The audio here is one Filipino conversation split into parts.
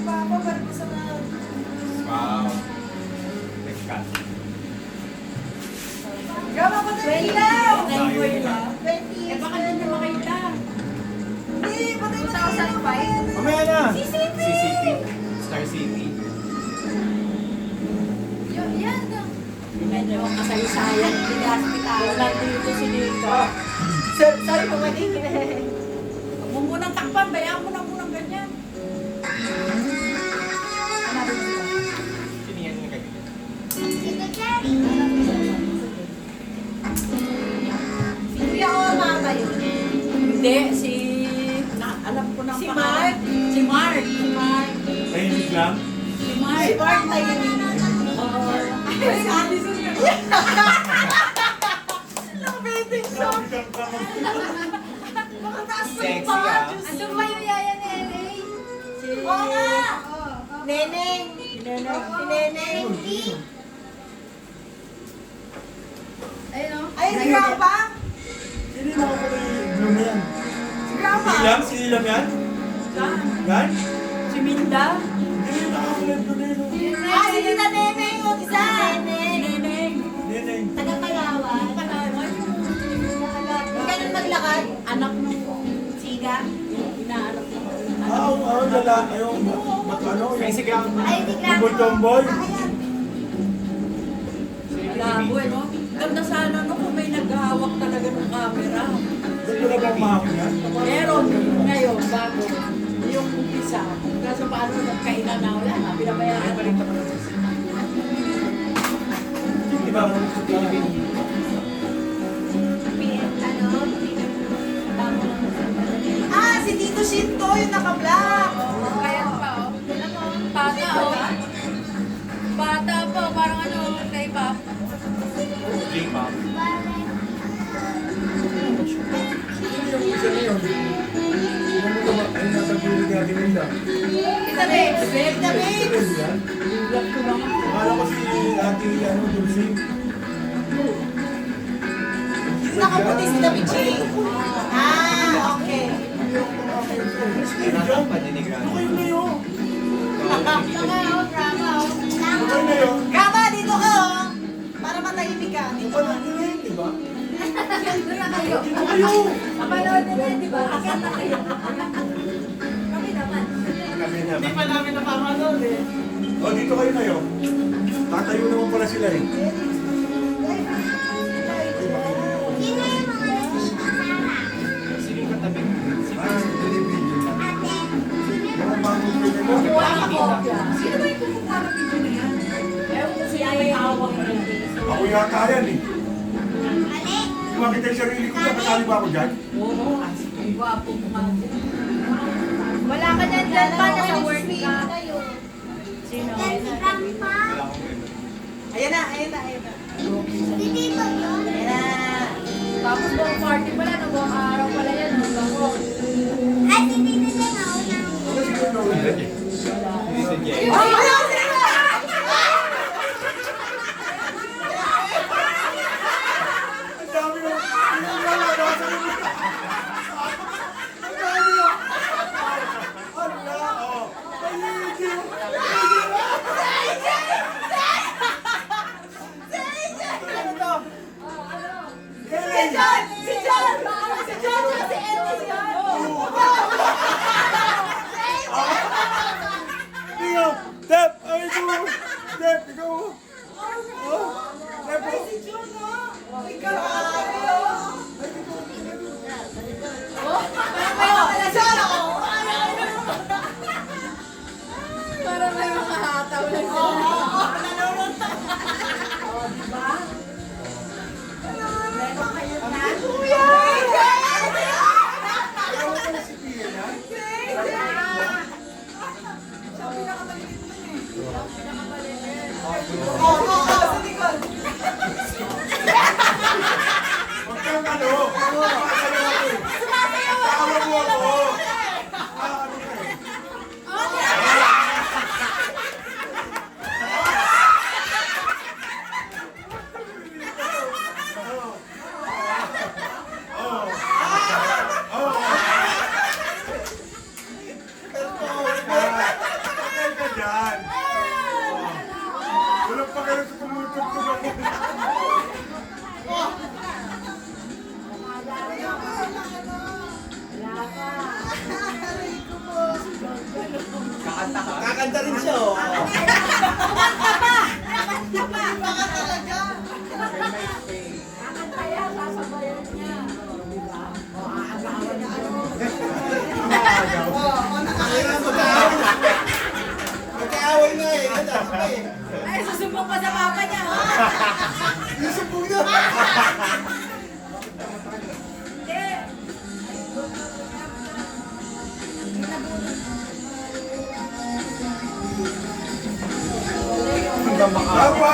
Papa, parang gusto na. Wow. Next cut. Gama pa tayo ilaw! 20 Eh, baka hindi makita. Hindi, patay mo 2005. Mamaya na. CCP! CCP. Star City. Yan. Medyo kasaysayan, hindi hospital. Nandito si Nico. Sorry po, mali. Huwag mo munang takpan, bayaan mo na munang ganyan. Hanapin mo sila. Sinihan niya kayo. Si Kuya Oma ba yun? Hindi, alam ko na Si pangalan. Si Mark. Tahimik lang. Si Mark. Si Mark na yun. Oo. Ay, si Addison na. Nakabiting siya. Makataas pa yung Sexy, paa. ah. Diyos Ano ko. ba yung yaya ni LA? Oo nga. Neneng. Si Neneng. Ayun o. Ay, si Grandpa. Hindi na ako yung yan. Si Grandpa. Si Ilam yan? Saan? Yan? Si Minda. Hindi na ako yung Brunelo. Ah, si Tita Neneng. O, isa. Si Neneng. Neneng. Taga-Palawan. Yung ganun maglakad. Anak nung Siga. inaanak ko. Lalaki yung ano, Ay, si Grandma. Ay, di tomboy-tomboy. Ayan. Malabo eh, no? Ganda sana no kung may naghahawak talaga ng camera. Gusto na bang mahapon yan? Meron ngayon, bago. Yung umpisa. Kaso paano nagkainan na wala na, pinabayaan pa rin. Di ba? Ah, si Tito Shinto, yung naka-black. Kaya pa, oh. Bata, oh. Bata po, parang ano, K-pop. J-pop. Yung isa na yun. Ano ka ba? Ay, nasa gilid natin nila. Tita Babes. Tita Babes. Yan? Black ko lang. Akala ko si Ate, ano, Dulce. Nakaputi si Davichi. Ah, okay. Kailangan pa din ni Ano Grandma. kayo na yun? Drama, oh. Ano kayo na yun? Gama, dito ka, oh. Para matahimik ka. Dito ka. Kapanood nyo rin, di ba? Doon na kayo. Dito kayo! Kapanood na rin, di ba? Asan na kayo? Kami naman. Kami na. Hindi pa namin napapanood eh. O, dito kayo na yun. Tatayo naman pala sila eh. Sino yung katabi? Ah, television lang. Mga bagong pwede mo. Kuha ka kopya. Sino ba yung kumukuha ng video na yan? Ewan ko siya may hawak na yan. Ako yata yan eh. Kung makita yung sarili ko dyan, kasali ba ako dyan? Oo, ang gwapo mo nga din. Wala ka dyan dyan pa, nasa work ka. Sino? Wala akong ganun. Ayan na, ayan na, ayan na. Ayan na. Tapos buong party pala, no, buong araw pala yan, no, bago. Ano si Kuya Noel? Si Jay. Ang dami mo! Ang dami mo! Ang dami mo! Ala, oh! Ay, hindi! Ano to? Si John! Si John! Si John! Si Kakanta rin siya, oh. Kaya sasabayan niya. O, di ba? O, aagawan niya. Magkaaway na eh. Ano, sabay. Ay, susumbong pa sa papa niya. Yusupong na. Hindi. Tama!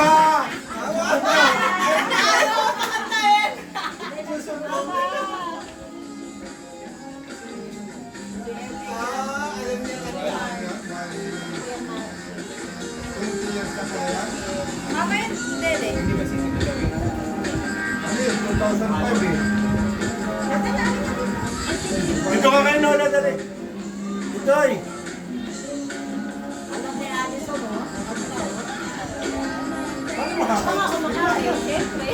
Alam niya kanya. 20 years na kaya? Mama yun? Hindi, hindi. Hindi ba sisigilawin? Ano yun? 2005 eh. Dito ka kayo, Lola, dali. Itoy! Alam ni Alison, o? Paano makakain? Baka kumakain, siyempre.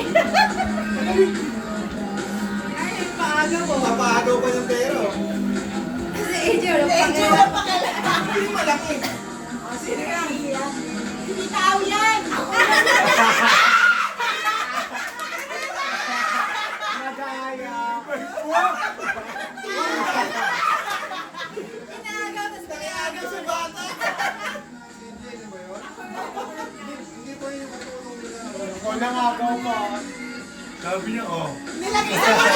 Ay, paaga mo. Napagaw pa ng pero. Kasi AJ, walang pangalan. Hindi malaki. O, sino ka? Hindi tao yan! Inaagaw, tapos pag-iagaw. Kasi bata. Hindi ba yun? Hindi ba yung matulong nila? O, nangagaw pa. Sabi niya, oh. Nilagay sa mga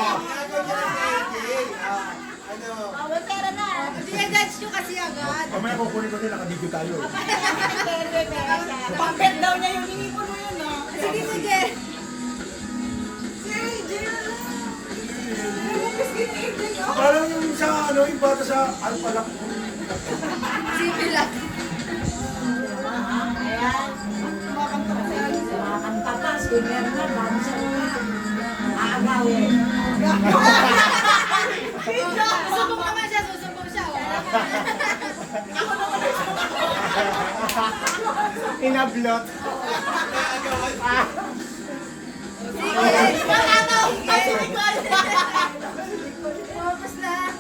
Nangagaw niya si AJ. Ano? Bawal pera na! Sinajudge nyo kasi agad. Mamaya kukunin ko din, nakadito tayo. Pang-bet daw niya yung inipon mo yun, no? Sige, sige. Parang yung sa ano, yung bata sa Alpalak. Sige lang. Ayan. Kumakanta pa, singer na, dancer na. Aagawin. Susumbong naman siya, susumbong siya. Inablot. Focus lang.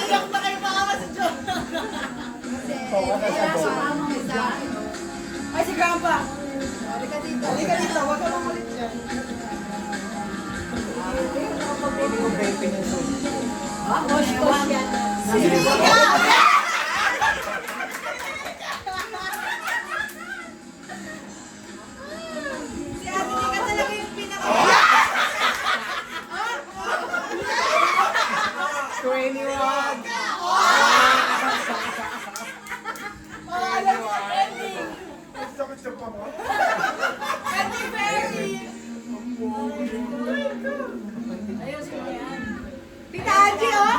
Iyak pa kayo mga sa Diyos! Kaya sumama mo sa Ay, si Grandpa! Halika dito. Halika dito, huwag ka mamulit dyan. Wash yan. Si Ate Nika talaga yung pinaka... 21. Sakit sa pa mo. Ate Berry! Ayun, sino yan? Tita Angie, oh!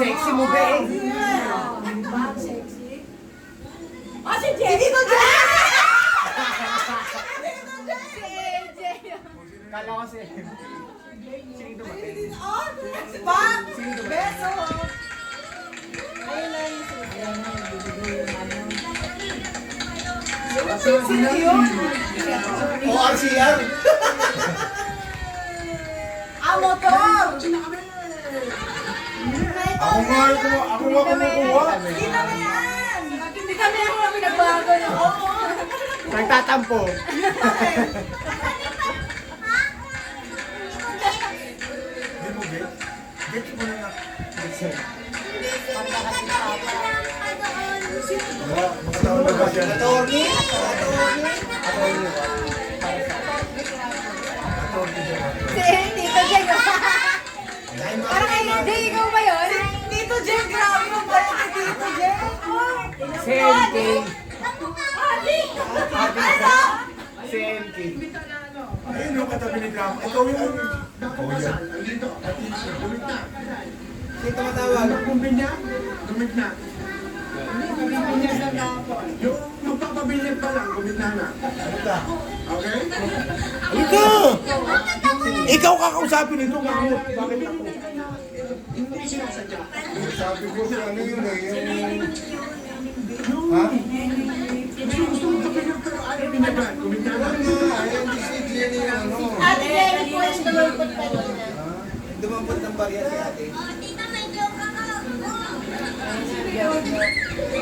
Sexy mo, be. Bang sexy. Ah, si Tito Jen! Si AJ. Kala ko si... Sino dumating? Oh, Bang! Beso! Ayun na yung Ayan na, bibigay yung ano. Sino yun? O, RCR. Ah, motor! Ako nga kumukuha. Dito na yan! Hindi kami yung mga pinagbago niyo. Oo! Nagtatampo. Hindi mo get? Get mo na nga. Wala, makatawa na ba siya? Attorney. Si Tito Jen. Parang AJ, ikaw ba yun? Tito Jen, grabe mo ba yung Tito Jen? Si MK. Ano? Si MK. Ayun yung katabi ni Grandma. Ikaw yung... Oh, yan. Sino tumatawag? Kumbi niya? Gumit na. Yung papabilit pa lang, gumit na na. Okay? Halika! Ikaw kakausapin nito, bakit? Bakit ako? Hindi sinasadya. Sabi ko sa ano yun eh, yung... Ha? Gusto mo kapilip pero ayaw binaban. Gumit na na. Ayaw si Jenny ano. Ate Jenny po yung tulog pa doon. Dumampot ng barya si ate.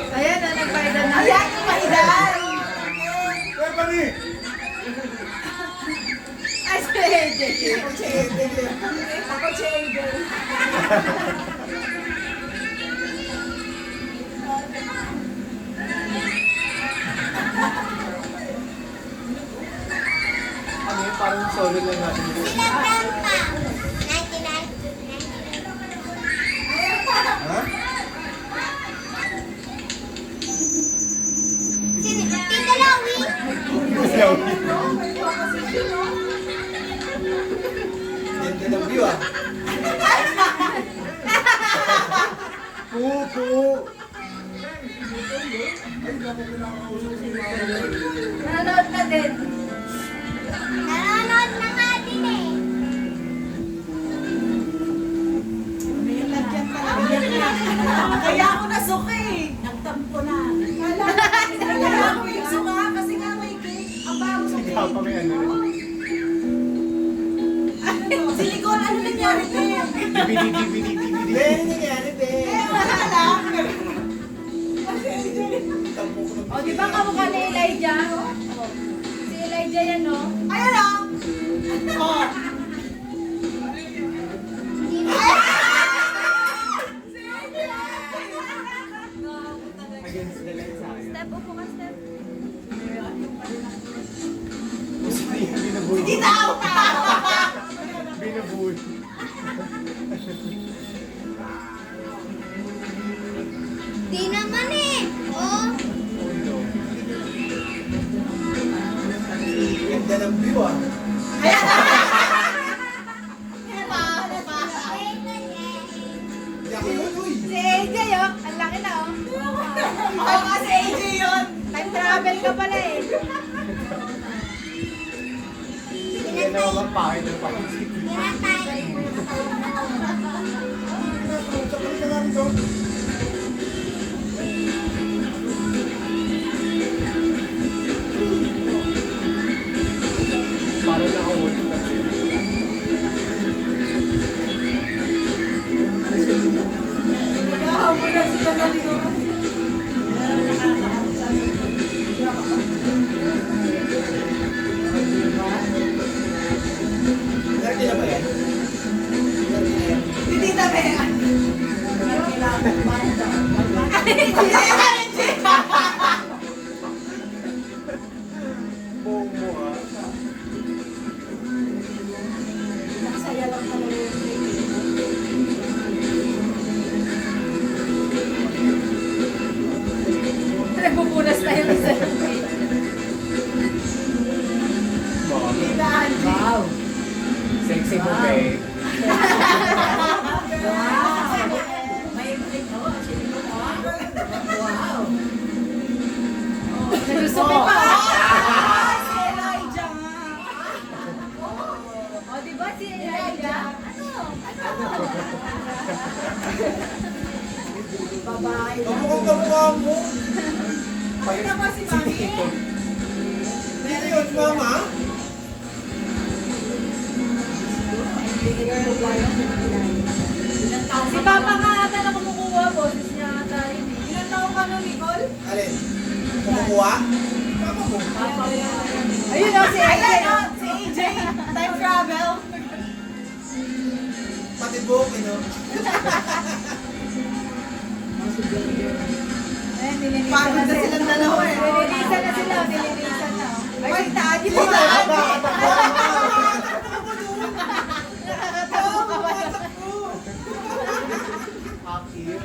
Ayan na, nagpaidan na. Ayan yung maidan. Kaya pa rin. Ay, si AJ. Ako si Aiden. Ano yun, parang solo lang natin. Ha? Ganda ng view ah. Pupo. Nanonood na din. May lagyan talaga yan. Kaya ako nasuka eh. Nagtampo na. Kaya ako yung suka kasi nga may cake. Ang bago sa Ikaw cake. pa may ano. Silicone, ano nangyari din? DVD. Ben, nangyari Ben. Wala lang. O, di ba kamukha ni Elijah? Si Elijah yan, no? Ayan o. Oh. Against the light sa'yo. Step, upo ka, step. Gusto niya binabuhay. Hindi tao. Binabuhay. Di naman eh. Oh, Ganda ng view ah. Hindi ako yun, uy. Si AJ, oh. Ang laki na, oh. Oo kasi AJ yun. Time travel ka pala, eh. Yan naman magpakit ng pakit. Parang nakawalid na siya. Nakahamon na sila na dito. Dati na ba yan? Dati na yan. Hindi na be. Buong mo ah. Masaya lang talaga yung cake. Nagpupunas na yung isa. Wow. Sexy mo, babe. May cake ako. Wow. Nagsusuki pa. Si Elijah nga. O, di ba si Elijah? Babae lang. Kamukhang kamukha mo. Pakita mo si Mami. Dito yun, mama. Si Papa nga ata na kumukuha, boses niya ata yun, eh. Ilan taon ka nun, Nicole? Alin? Kumukuha? Mama mo. Ayun, o, si AJ. Ayan o, si AJ. Time travel. Pati buhok, no? Ayun, nilinisan Pagod na silang dalawa eh. Nilinisan na sila, nilinisan na. oh. Ay, taagi mo Wala, na. Nakakatawa ka ba? Akir.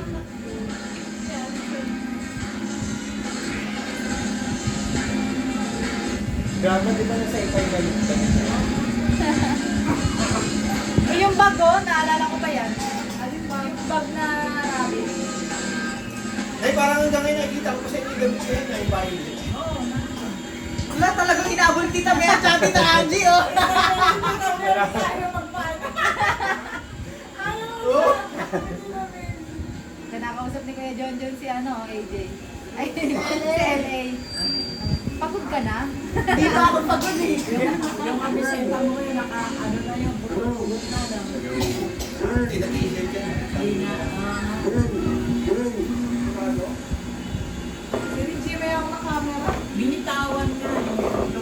Drama, di ba nasa ipay na yung Eh, yung bag, oh, naalala ko ba yan? Yung bag na rabbit. Ay, parang hanggang ngayon nakikita ko kasi hindi gamit ko yan, yung bahay. Wala talagang hinabol kita, Bea, tsaka tita Angie, oh. Oh! Kanakausap ni Kuya John si ano, AJ. Ay, si LA. Pagod ka na? Hindi pa ako pagod eh. Yung kamisenta mo yun, ano na yung buto-buto na lang. Hindi na t-shirt yan. Si Richie, may ako na camera. Binitawan niya.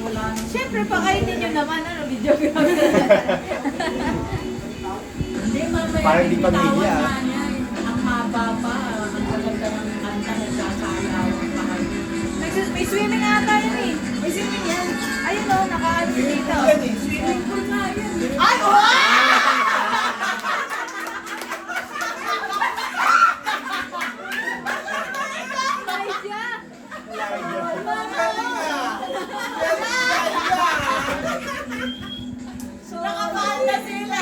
Wala nang... Siyempre, pakainin nyo naman, ano, videographer. Hindi, mamaya Parang di binitawan pamilya. nga niya. Ang haba pa. Ang gaganda ng kanta na sasayaw pa kayo. May swimming ata yun eh. May swimming yan. Ayun o, nakaano dito. Yan eh. Swimming pool nga yan. Ay, Nakapahal na sila.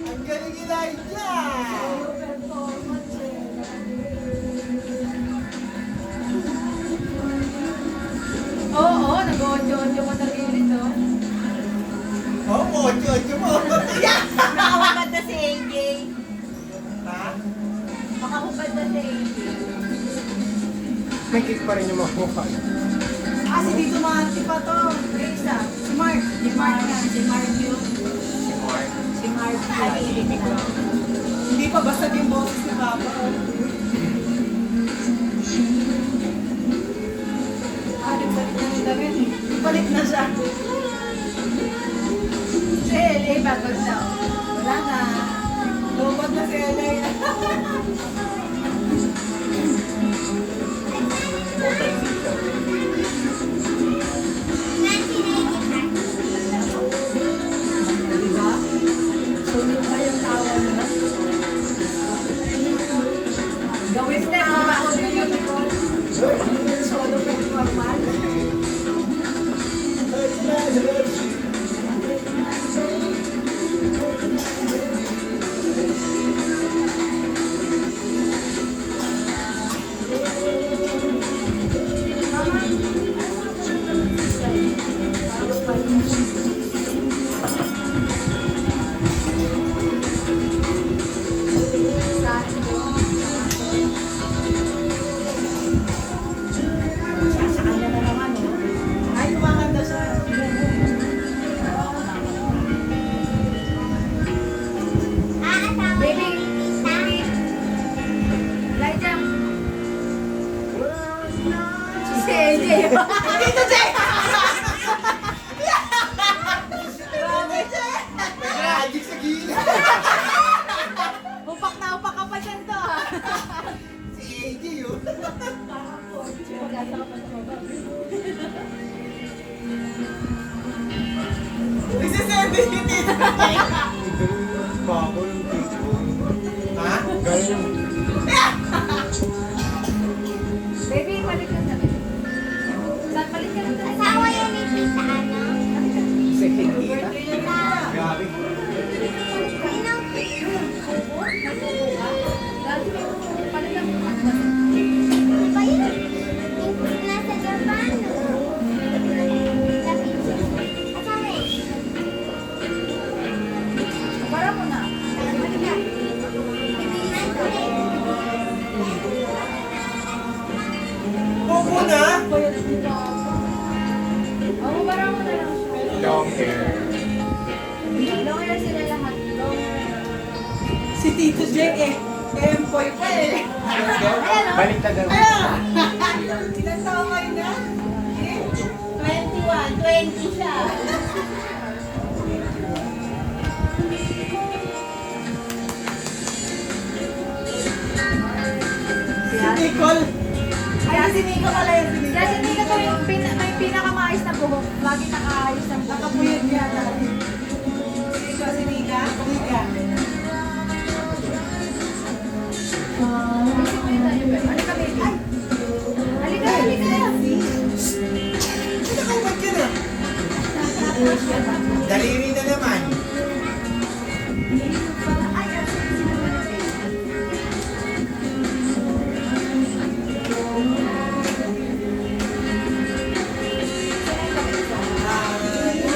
Ang galing Elijah! Oo, nag-audio-audio ko sa gilid, oh. Oh, mocho mo. Nakahubad na si AJ. Ha? Makahubad na si AJ. May kick pa rin yung mga mukha. Kasi dito mahati pa to. Isa. Si Mark. Si Mark nga. Si Mark yun. Si Mark. Hindi pa basag yung boses ni Papa. Balik na yung damit. Balik na siya. Si LA, bagod na, oh. Wala na. Lobot na si LA. Diba? Sulit pa yung tawa nila. Gawin na yung mga audio nyo, Nicole. Solo pa yung normal. Sa kanya na naman, oh. Ay, kumakanta siya. Baby, baby. Elijah. Si AJ. Dito, Jay! Magic sa gila. Upak na upak ka pa dyan to, ha? Si AJ yun. Nagsisend din yung tito. Bago yung kick mo. Ha? Galing. Baby, balik ka na. Saan balik ka na? Asawa yan ni Tita, ano? Second kita. Grabe. Sinong ba yun? Yung nasa Japan, no? Asawa eh. Para mo na. Popo na. Oo, para mo na lang siya. Long hair. Long hair sila lahat. Long hair. Si Tito Jake eh. Empoy pa eh. Balik na daw. Ilan taon kayo na? 21, 20 siya. Si Nicole. Ay, si Nico pala yun. Si Nico. Kasi hindi ka to yung may pinakamaayos na buhok. Lagi nakaayos ng buhok. Nakapuyod niya dati. Si Nika? Nika. Halika, baby. Halika, halika. Sino ka ba't yun ah? Daliri na naman.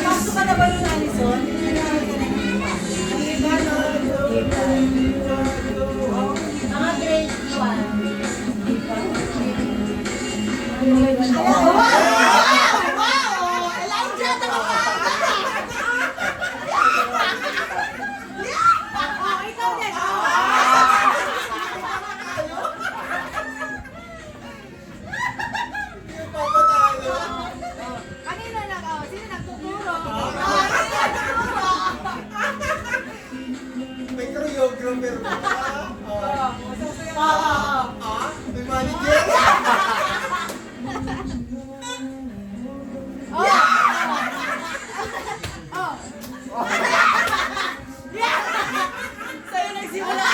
Pasok ka na ba nun, Alison? Iba, no? Iba. Mga grade 1. choreographer mo. May manager. Sa'yo nagsimula.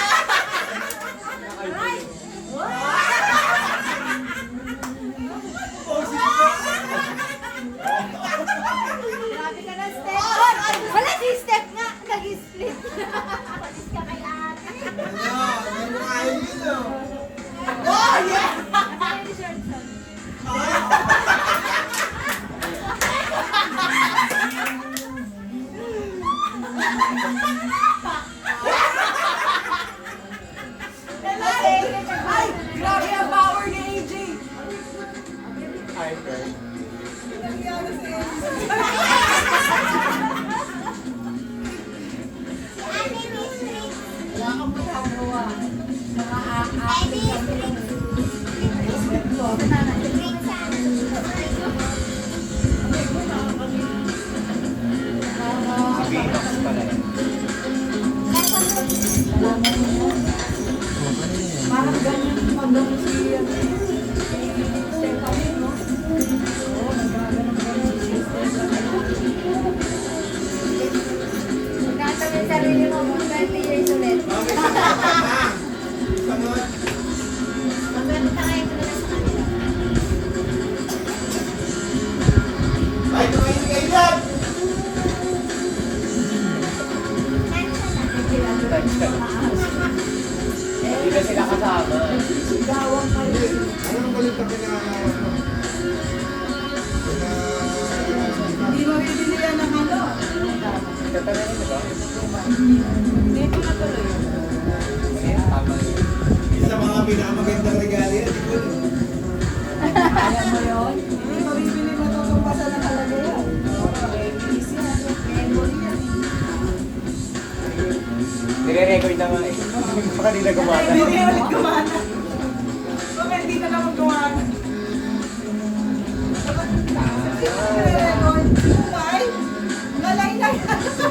Grabe ka na, Steph. Wala si Steph nga. Nag-split. Palis ka kay ate. Ano ayaw yun oh. Oh, yeah! Ay, grabe ang power ni AJ. Ay, okay. Nangyari si AJ. Ate Miss Trix. Wala kang magagawa. Mga Ate Miss Trix. parang ganyan pag si Stephanie, no? Oo, nagaganon si Stephanie. Magkatabi yung sarili mo, mga 20 years ulit. Sunod. Magpapatakayin ko na lang sa kanila. Ay, kumain kayo dyan! Hindi na sila kasama. Sigawan kayo. Anong galit na Hindi mo bibili yan ng ano. Katanayin mo ba? Hindi ko na tuloy. Tama yun. Isa sa mga pinakamagandang regalo yan, di ko alam. Kaya mo yun? Hindi mo bibili mo itong tumpasan na talaga yan. Easy yan. Memory yan. Nire-record na nga eh. Baka di na gumana. Hindi na ulit gumana. Baka hindi na naman gumana. Ay, nalay na yan. Gusto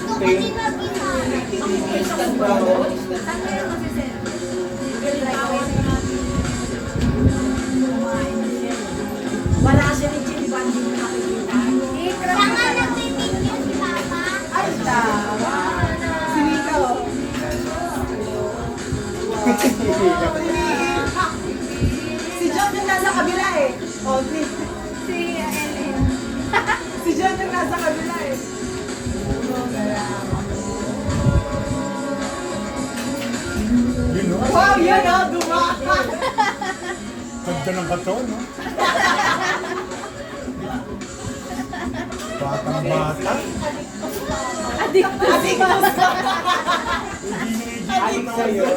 ko din mag-isa. Saan kayo mag-send? Wala siya ni Jimmy Bandi na nakikita. Saka nagpipicture si Papa. Ay, tama. Si Nico. Si John yung nasa kabila eh. Oh, Si Ellen. si John yung nasa kabila eh. Yun no? Wow, yun oh, dumaan. Ganda ng katon, no? Batang bata. Adik sa'yo.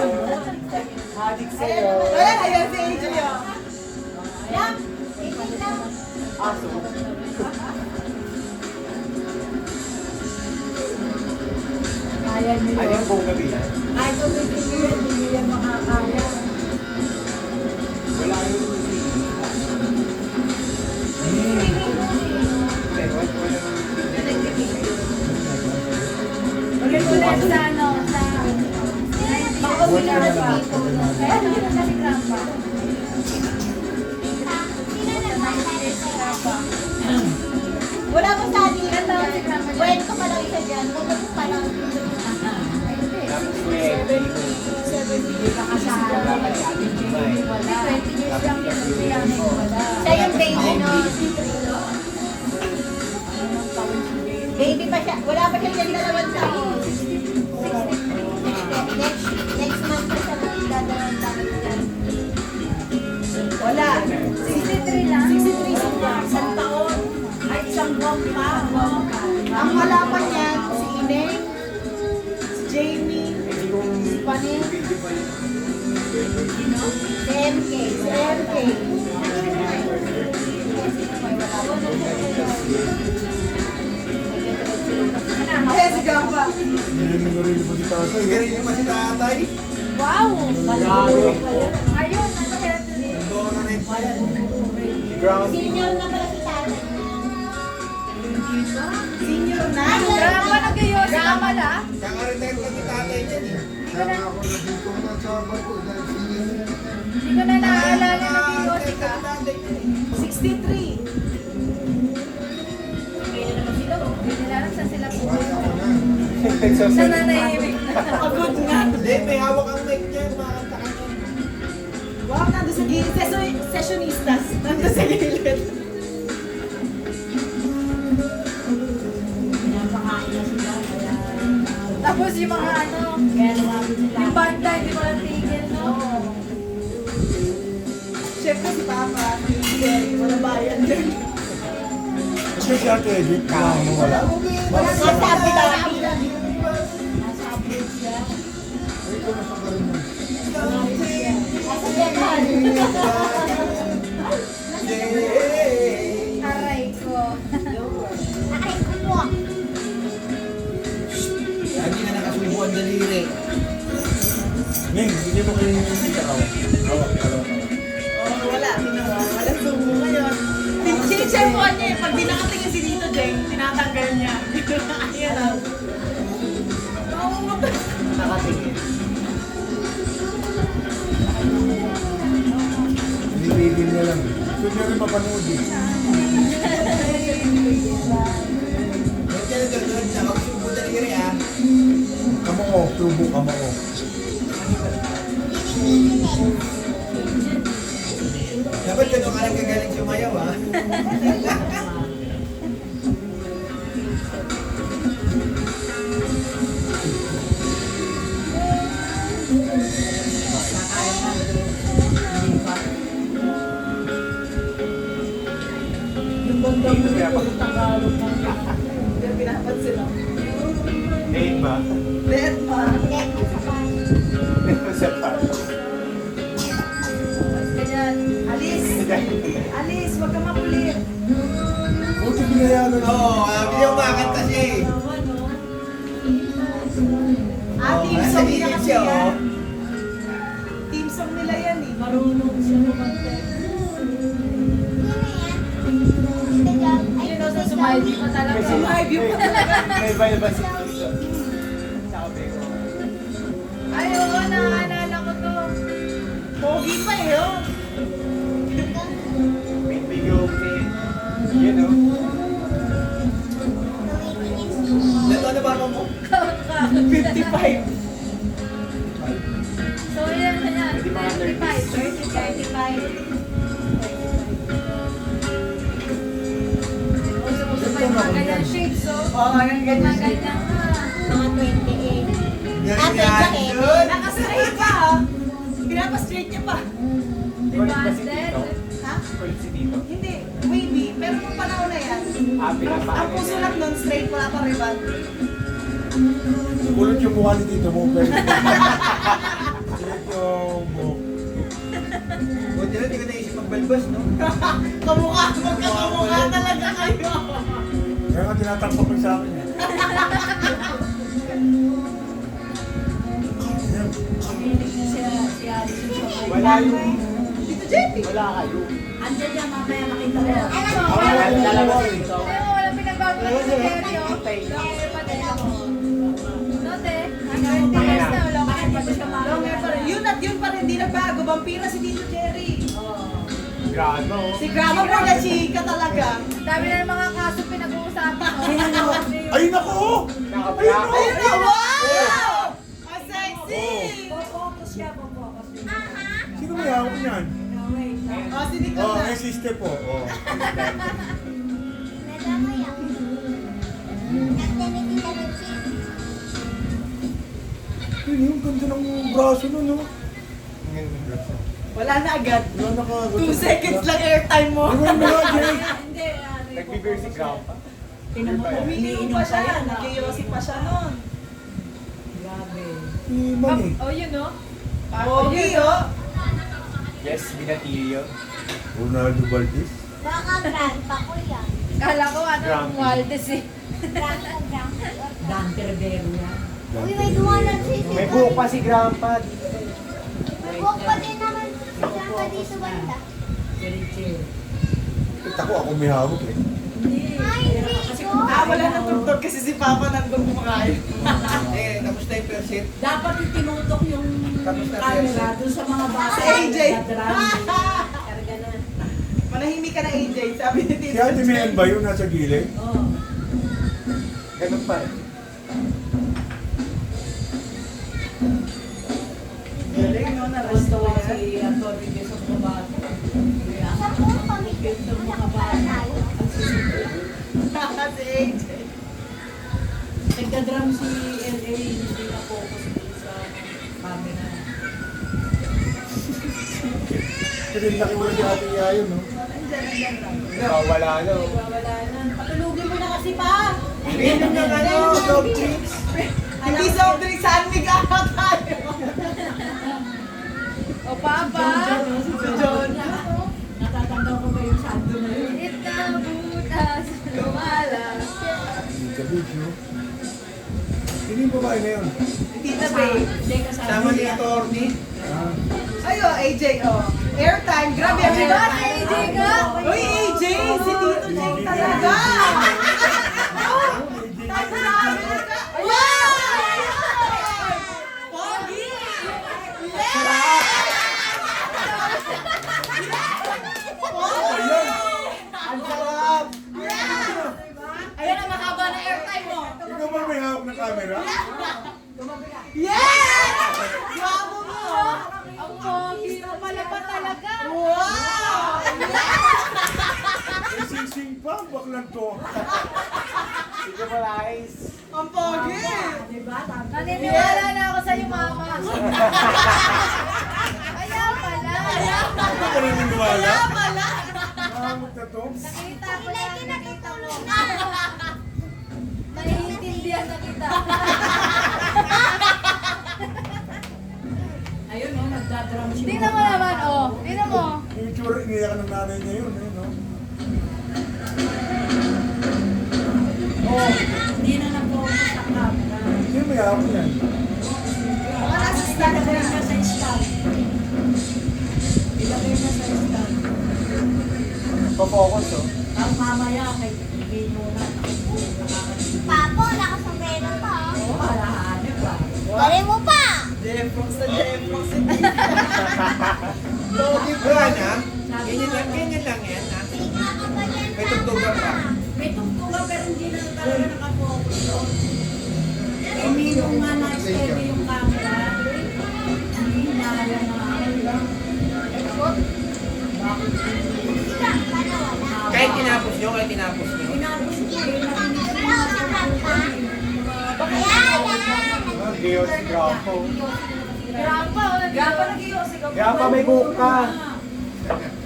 Adik sa'yo. Ayan, ayan si AJ oh. Alam, itin lang. Aso. Kaya niyo Ano yun. yung buong gabi yan? Ay, kung bibili yan, hindi yan makakaya. Wala yung Ulit-ulit sa ano, sa... Makauwi na na ba? Kaya hindi na si Grandpa. Sino nagmamahal si Papa? Wala pa sa atin. Kwento pa lang isa dyan. Kung pa lang. Hindi ka kasama. Jimmy wala. 20 years lang yun. Hindi yan. Wala. Siya yung baby no? Anong taon si Jimmy? Baby pa siya. Wala pa siya dyan dalawang taon. Next month pa siya magdadalawang taon dyan. Wala. 63 lang. 63 siya. Isang taon. Ay, isang buwan pa. Ang malaman niya, si Ineng, si Jamie, si Panin, si MK, si MK. Ayan si Gamba. Hindi mo rin mo si tatay. Galing naman si tatay. Wow! Grabe. Ayun, ano kaya ito? Nandun na rin. Ground. Senior na pala si tatay. Senior na. Grandpa, nag-yosi ka pala? Kaka-retire lang si tatay niyan eh. ko na, Ako na dito na sa bago dahil hindi ko na naaalala na biyosi ka. 63. Kaya naman sila, hindi nila alam saan sila po. ako na. Nananahimik na. Pagod nga. Hindi, may hawak ang mic niya. Makakanta ka niya. Wow, nandun sa gilid. Sessionistas. Nandun sa gilid. Tapos yung mga ano, yung banda, hindi mo lang tigil, no? Siyempre si Papa, si Jerry, wala bayan din. Kasi si Ate Edith, wala. Masabi namin. Ito na sa galing mo. Aray ko. Lagi na nakasubo ang daliri. Ning, hindi mo kayo yung ikaw. Hawak ka lang. Oh, wala, tinawa. Wala sumo ngayon. Sinechefuan niya eh. Pag di nakatingin si Dito Jeng, tinatanggal niya. Ayan lang. Nakatingin. Binibigil niya lang. Gusto niya rin mapanood eh. Huwag ka na gagawin na. Magsubo daliri ah. Kamoo, tubo kamoo. Dapat ganun ka lang kagaling sumayaw ah. Yung banda mo yung pagtagalog mo. Hindi, pinapansin lang. Date ba? Dead pa. Sa park. Ganyan. Alice! Alice, wag ka makulit. Buti binayaran mo. Oo, hindi yung makanta siya eh. Team nasa song gilid nila kasi siya, oh. yan. Team song nila yan eh. Marunong siya kumanta. Yun o, sa sumaydi pa talaga. Sumay-view pa talaga. May ba si Tito? Sabi ko. Ay, oo, naaalala ko to. Pogi pa eh oh. May video okay. Yun o. Nato na ba mo? 55. So, yan, ganyan. 35, 35. Uso-uso pa yung mga ganyan shades, so. Oo, hanggang Mga ganyan. ganyan na. Nakastraight pa ah. Pinapa-straight niya pa. Demanded. Ha? Kulit si Tito. Hindi, wavy. Pero nung panahon na yan, ang puso lang nun, straight, wala pa riban. Kulot yung mukha ni Tito mo. Pero Tito mo. Buti na, di ko naisip magbalbas, no? Kamukha, magkakamukha talaga kayo. Kaya nga tinatakpak mo sa akin eh. Wala yung... Dito, Jetty. Wala kayo. Andyan yan, mamaya makita mo. Dalawa dito. Pero wala pinagbago na sa Teryo. Long pa din ako. No, te? Hanggang 20 years na, wala ka pa siya Long hair pa rin. Yun at yun pa rin, di nagbago. Vampira si Tito Jerry. Grano. Si Grandma for the Chica talaga. Dami na ng mga kaso pinag-uusapan ko. Ay nako! Naka-black. Ayun na, wow! Ang sexy! Sino may hawak niyan? Oh, si Nicole Oh, na. may sister po. Oh. Yun yung ganda ng braso nun, no? Wala na agad. Wala na ka. 2 seconds lang airtime mo. Ano yung mga Jay? Nag-bigger si Grandpa. Umiinom pa siya. Nag-iossi pa siya nun. Iman eh. Oh, yun, no? Pogi, oh. Yes, binatilyo. Ronaldo Valdez. Baka grandpa ko yan. Kala ko ano, Grumpy. Waldes eh. Grandpa. Dan Terbero yan. Uy, may duwanan si May buhok pa si Grandpa. May buhok pa din naman si grandpa dito banda. Kita ko ako may hawak eh. Ay, Rico! Wala nang tugtog kasi si Papa nandun kumakain. Eh, tapos na yung percent. Dapat dapat itinutok yung Tapos na camera doon sa mga bata. Si AJ. Karga na. Manahimik ka na AJ, sabi ni Si Tito. Ate Mian ba yun nasa gilid? Oo. Ganun pa eh. Galing, no? Gusto Narasto si yan. Antonio Quezon sa mga bata. Sa mga bata. Si AJ. Nagka-drum si LA, hindi na-focus din sa camera. Kasi laki mo si Ate Yayo, no? Wala na. Wala na. Patulugin mo na kasi pa! Inom ng ano, dog chips. Hindi soft drink, saan may gana tayo? O, Papa. Si John. Natatanda ko ba yung sando na yun? Ita butas, lumala. Gabi, no? Sino yung babae na yun? Tita Bay. Hindi kasama Sama ni niya. Atty. Ah, Ay, oh, AJ, oh. Airtime, grabe ang Diba, airtime. si AJ ka? Uy, AJ, si Tito Jake talaga. Pogi! Ang sarap! Ayan ang mahaba na airtime mo. ikaw ba may hawak ng camera? Yes! Bravo mo! Ang pogi na pala pa talaga. Wow! May sing-sing pa, baklan to. Sige pala, Ice. Ang pogi! Diba? Naniniwala na ako sa'yo, Mama. Kaya pala. Ano ka naniniwala? Pala! Mahamot na to? Nakita ko na, nakita mo. Naiintindihan na kita. Ayun o, nagdadrum siya. Tingnan mo naman, oh. Tingnan mo. Yung itsura, iniyak ng nanay niya yun, eh, no? Oh, hindi na nag-focus sa camera. Sino may hawak yan? Mga nasa stand Ilagay na. na sa stand. Ilagay na sa stand. Papokus oh. Ang mamaya kay hindi muna. Nakakalimutan. Papo, nakasombrero pa. Oo, halahanip ba? Dali mo pa. Jeffox na Jeffox. Pogi ba na? Ganyan lang yan ha? May tugtugan pa. May tugtugan pero hindi na talaga nakafocus. Hindi nung nga na-steady yung camera. Hindi hinala na. Kahit tinapos nyo, kahit tinapos nyo. Tinapos ko eh, nakinis ko na sa Ah, Diyos, grapo. Grandpa, oh. Grandpa nag-iosig ako. Grandpa, may buhok ka.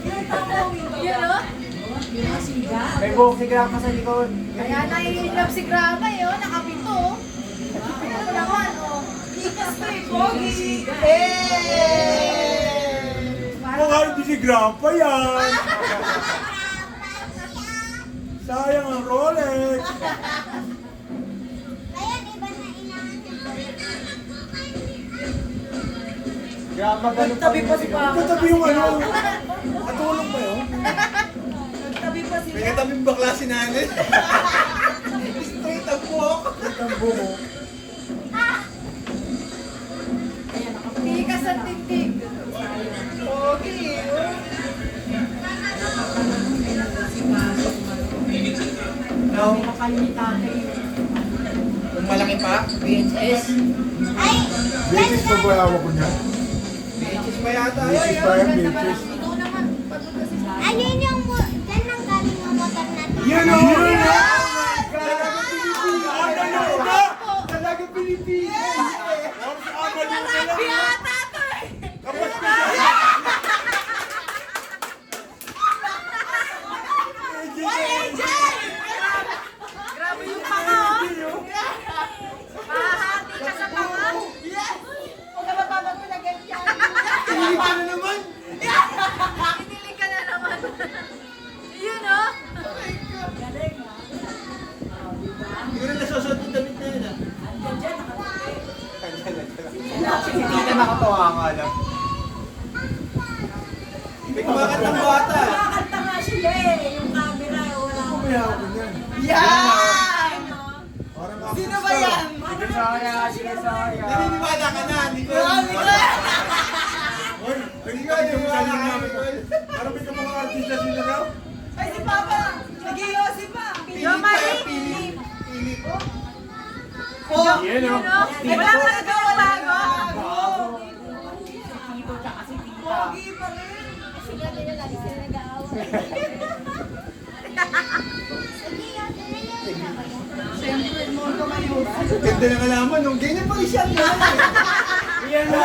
Yun, oh. Yun ang siga. May buhok si Grandpa sa likod. Kaya nai-love si Grandma, eh, oh. Nakapito, oh. Ano naman, oh. Ikas pa eh, pogi! Eh! Mukha hindi si Grandpa yan! Sayang ang Rolex! Grandpa, ganun Tabi pa si Papa. Katabi yung ano, katulong ba yun? Nagtabi pa sila. May katabing bakla si nanay. Straight ang buhok. Ang buho. Tikas at tindig. Pogi! No, Nakakain ni tatay. kung malaki pa, VHS. Beses pa ba hawak ko niya? VHS pa yata. Beses pa yan, beses. Ikaw naman, pagod kasi sa... Ayun yung dyan ang galing yung motor natin. Yan o! Talaga Pilipinas. Grabe yung panga, oh! Mahahati ka sa panga! Yes! Huwag ka mapapag pinaganyan. Hindi ka na naman. Kinilig ka na naman. Yun, oh. Galing ha. Hindi ko na nasusunod yung damit na yun ah. Andyan dyan, nakatapit. Si tita nakatawa nga lang. May kumakantang bata. Kumakanta nga sila eh. Yung camera, wala Ako akong may hawak ko niyan. Yan! Parang Sino action ba star. yan? Paano Naniniwala ka na, Nicole. Hoy, nagigay yung saling namin. Parang may mga artista sila raw. Ay, si Papa! Nag-iossi pa! Yo, Marie! Pili ko. Oh! Yan o. Wala ka nagawa bago? Pogi pa rin! Kasi nga nila lagi sila nag-aaway. Sige, ate na yan. Siyempre, more ka mayo. Ganda ng alaman, no? Ganyan pa rin siya. Yan o.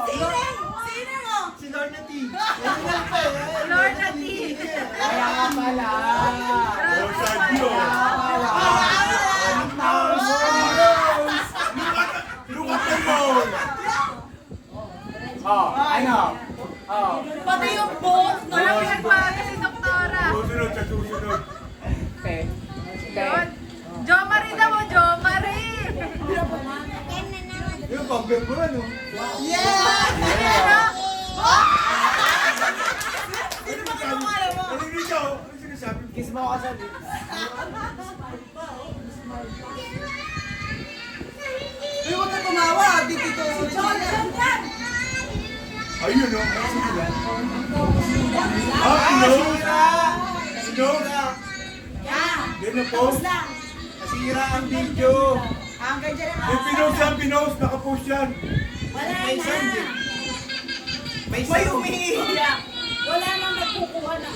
Sino? Sino mo? Si Lorna T. Lorna T. Oh, Sergio. Look at them all. Pati yung book, no? Walang pinagbago si Doktora. Susunod sa susunod. Yun. Jo Marie daw mo, Jo Marie. Again na naman. Yung pag-bet mo, ano? Yeah! Ano? Sino ba kinukuha mo? Ano yung ikaw? Ano sinasabi? Kiss mo ako sa Ay, huwag ka tumawa. Dito si John. Ayun o. Sige lang. Hello? Hello? Din na post? Nasira ang video. Hanggang dyan ang Yung pinost, nakapost yan. Wala May na. sound eh. May May sound. umiiyak. Wala nang nagkukuha na.